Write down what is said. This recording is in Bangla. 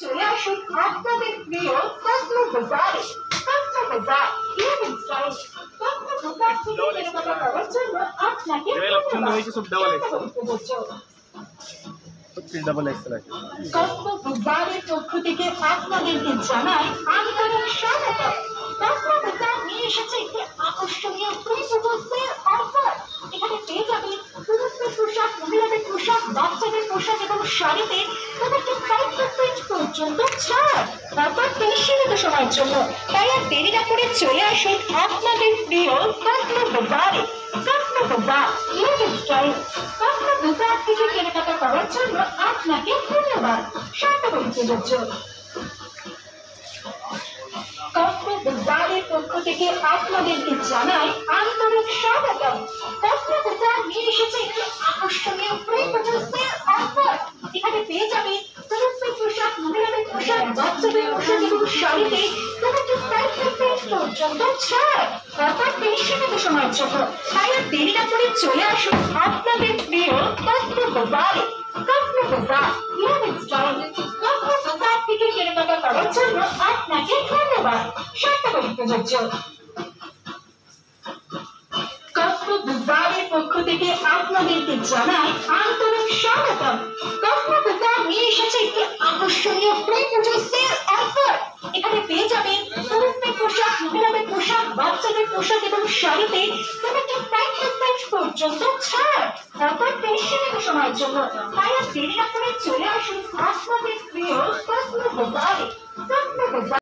চলে আসুন আপনাদের প্রিয় কসমো বাজারে। কসমো বাজার ইউনিক স্টাইল। কসমো বাজার থেকে কেনাকাটা করার জন্য আপনাকে কসমো বাজারের পক্ষ থেকে আপনাদেরকে জানাই আন্তরিক স্বাগতম। কসমো বাজার নিয়ে এসেছে একটি আকর্ষণীয় প্রিপোজের অফার। এখানে পেয়ে যাবেন পুরুষদের পোশাক, মহিলাদের পোশাক, বাচ্চাদের পোশাক এবং শাড়িতে 75% পর্যন্ত ছাড়। তারপর সীমিত সময়ের জন্য। তাই আর দেরি না করে চলে আসুন আপনাদের প্রিয় কসমো বাজারে। কসমো বাজার ইউনিক স্টাইল। কসমো বাজার থেকে কেনাকাটা করার জন্য আপনাকে ধন্যবাদ। স্বাগতম প্রযোজ্য। কসমো বাজারের পক্ষ থেকে আপনাদেরকে জানাই আন্তরিক স্বাগতম। কসমো বাজার নিয়ে এসেছে একটি আকর্ষণীয় প্রিপোজের অফার। এখানে পেয়ে যাবেন পুরুষদের পোশাক, মহিলাদের পোশাক, বাচ্চাদের পোশাক এবং শাড়িতে 75% পর্যন্ত ছাড়। তারপর সীমিত সময়ের জন্য। তাই আর দেরি না করে চলে আসুন আপনাদের প্রিয় কসমো বাজারে। কসমো বাজার ইউনিক স্টাইল। কসমো বাজার থেকে কেনাকাটা করার জন্য আপনাকে ধন্যবাদ। স্বাগতম প্রযোজ্য। কসমো বাজারের পক্ষ থেকে আপনাদেরকে জানাই আন্তরিক স্বাগতম। কসমো বাজার নিয়ে এসেছে একটি আকর্ষণীয় প্রিপোজের অফার। এখানে পেয়ে যাবেন পুরুষদের পোশাক, মহিলাদের পোশাক, বাচ্চাদের পোশাক এবং শাড়িতে 75% পর্যন্ত ছাড়। তারপর সীমিত সময়ের জন্য। তাই আর দেরি না করে চলে আসুন আপনাদের প্রিয় কসমো বাজারে। কসমো বাজার।